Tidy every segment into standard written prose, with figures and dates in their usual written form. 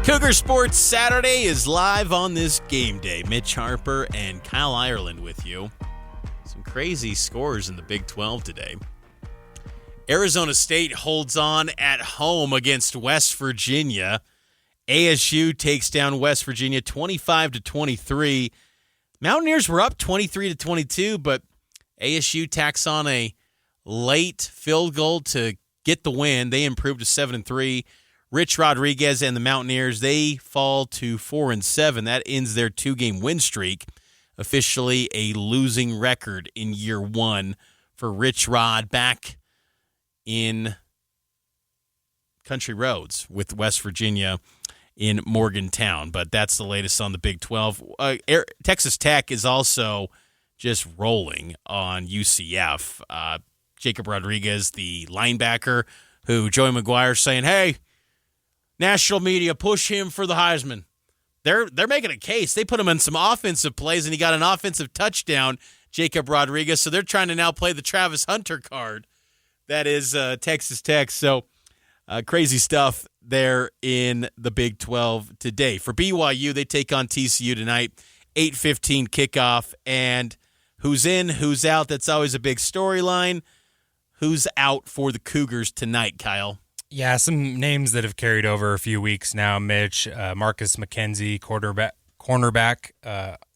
Cougar Sports Saturday is live on this game day. Mitch, Harper, and Kyle Ireland with you. Some crazy scores in the Big 12 today. Arizona State holds on at home against West Virginia. ASU takes down West Virginia 25-23. Mountaineers were up 23-22, but ASU tacks on a late field goal to get the win. They improved to 7-3. Rich Rodriguez and the Mountaineers, they fall to 4-7. That ends their two-game win streak. Officially a losing record in year one for Rich Rod back in Country Roads with West Virginia in Morgantown. But that's the latest on the Big 12. Texas Tech is also just rolling on UCF. Jacob Rodriguez, the linebacker, who Joey McGuire's saying, hey, national media, push him for the Heisman. They're making a case. They put him in some offensive plays, and he got an offensive touchdown, Jacob Rodriguez. So they're trying to now play the Travis Hunter card. That is Texas Tech. So crazy stuff there in the Big 12 today. For BYU, they take on TCU tonight, 8:15 kickoff. And who's in, who's out, that's always a big storyline. Who's out for the Cougars tonight, Kyle? Yeah, some names that have carried over a few weeks now, Mitch. Marcus McKenzie, cornerback,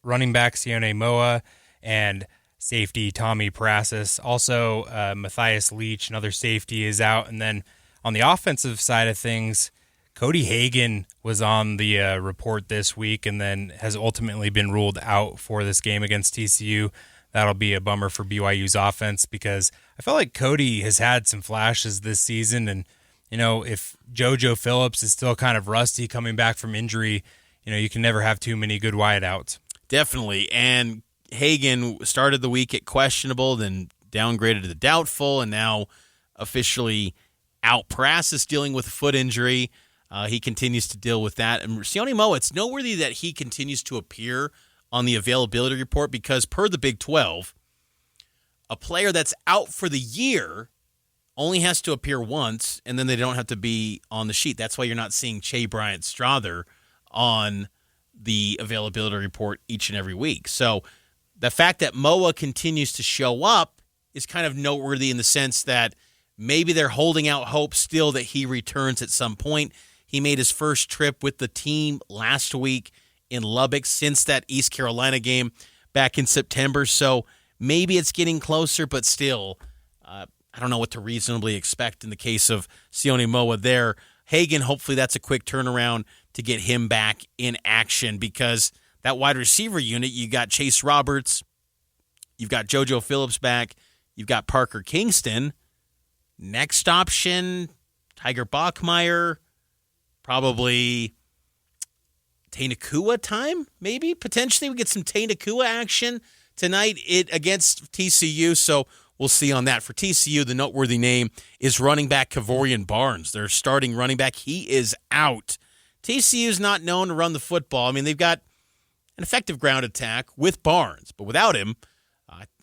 running back Sione Moa, and safety Tommy Prasis. Also, Matthias Leach, another safety, is out. And then on the offensive side of things, Cody Hagan was on the report this week and then has ultimately been ruled out for this game against TCU. That'll be a bummer for BYU's offense because I felt like Cody has had some flashes this season, and you know, if JoJo Phillips is still kind of rusty coming back from injury, you know, you can never have too many good wideouts. Definitely. And Hagan started the week at questionable, then downgraded to the doubtful, and now officially out. Prasis dealing with a foot injury. He continues to deal with that. And Sione Moa, it's noteworthy that he continues to appear on the availability report because per the Big 12, a player that's out for the year only has to appear once, and then they don't have to be on the sheet. That's why you're not seeing Che Bryant Strother on the availability report each and every week. So the fact that Moa continues to show up is kind of noteworthy in the sense that maybe they're holding out hope still that he returns at some point. He made his first trip with the team last week in Lubbock since that East Carolina game back in September. So maybe it's getting closer, but still, I don't know what to reasonably expect in the case of Sione Moa there. Hagan, hopefully that's a quick turnaround to get him back in action because that wide receiver unit, you got Chase Roberts, you've got JoJo Phillips back, you've got Parker Kingston. Next option, Tiger Bachmeier, probably Tay Nakua time, maybe, potentially. We get some Tay Nakua action tonight against TCU, so we'll see on that. For TCU, the noteworthy name is running back Kavorian Barnes. Their starting running back, he is out. TCU is not known to run the football. I mean, they've got an effective ground attack with Barnes, but without him,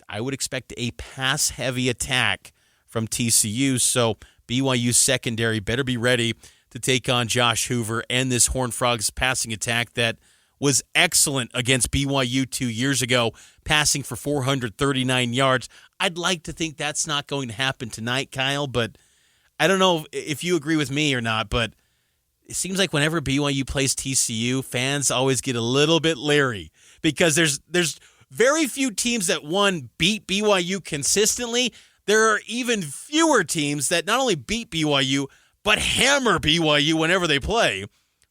I would expect a pass-heavy attack from TCU, so BYU's secondary better be ready to take on Josh Hoover and this Horned Frogs passing attack that was excellent against BYU 2 years ago, passing for 439 yards. I'd like to think that's not going to happen tonight, Kyle, but I don't know if you agree with me or not, but it seems like whenever BYU plays TCU, fans always get a little bit leery because there's very few teams that, one, beat BYU consistently. There are even fewer teams that not only beat BYU, but hammer BYU whenever they play.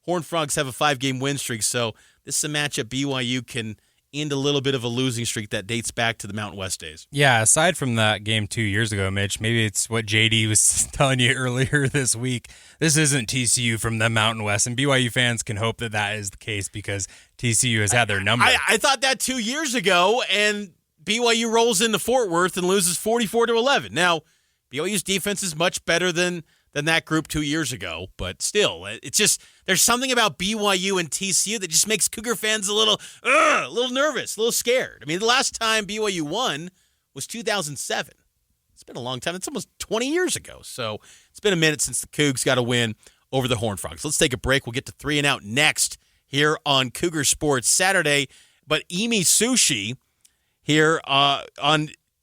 Horned Frogs have a 5-game win streak, so this is a matchup BYU can end a little bit of a losing streak that dates back to the Mountain West days. Yeah, aside from that game 2 years ago, Mitch, maybe it's what JD was telling you earlier this week. This isn't TCU from the Mountain West, and BYU fans can hope that that is the case because TCU has had their number. I thought that 2 years ago, and BYU rolls into Fort Worth and loses 44-11. Now, BYU's defense is much better than that group 2 years ago, but still, it's just there's something about BYU and TCU that just makes Cougar fans a little nervous, a little scared. I mean, the last time BYU won was 2007. It's been a long time. It's almost 20 years ago. So it's been a minute since the Cougs got a win over the Horned Frogs. Let's take a break. We'll get to 3 and Out next here on Cougar Sports Saturday. But Imi Sushi here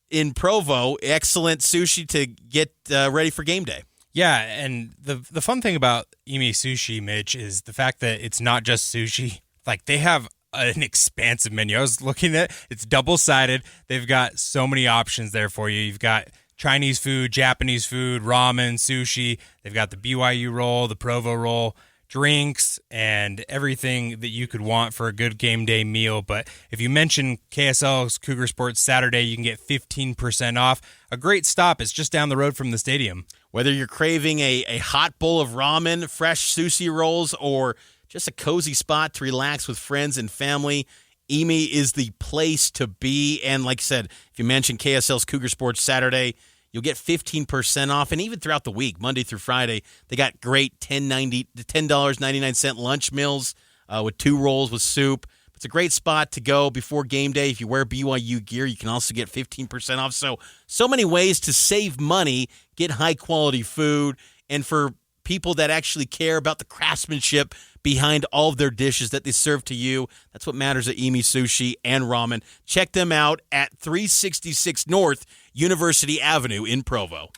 in Provo, excellent sushi to get ready for game day. Yeah, and the fun thing about Imi Sushi, Mitch, is the fact that it's not just sushi. Like, they have an expansive menu. I was looking at it. It's double-sided. They've got so many options there for you. You've got Chinese food, Japanese food, ramen, sushi. They've got the BYU roll, the Provo roll, drinks, and everything that you could want for a good game day meal. But if you mention KSL's Cougar Sports Saturday, you can get 15% off. A great stop. It's just down the road from the stadium. Whether you're craving a hot bowl of ramen, fresh sushi rolls, or just a cozy spot to relax with friends and family, Imi is the place to be. And like I said, if you mention KSL's Cougar Sports Saturday, you'll get 15% off. And even throughout the week, Monday through Friday, they got great $10.99 lunch meals with 2 rolls with soup. It's a great spot to go before game day. If you wear BYU gear, you can also get 15% off. So many ways to save money, get high-quality food, and for people that actually care about the craftsmanship behind all of their dishes that they serve to you. That's what matters at Imi Sushi and Ramen. Check them out at 366 North University Avenue in Provo.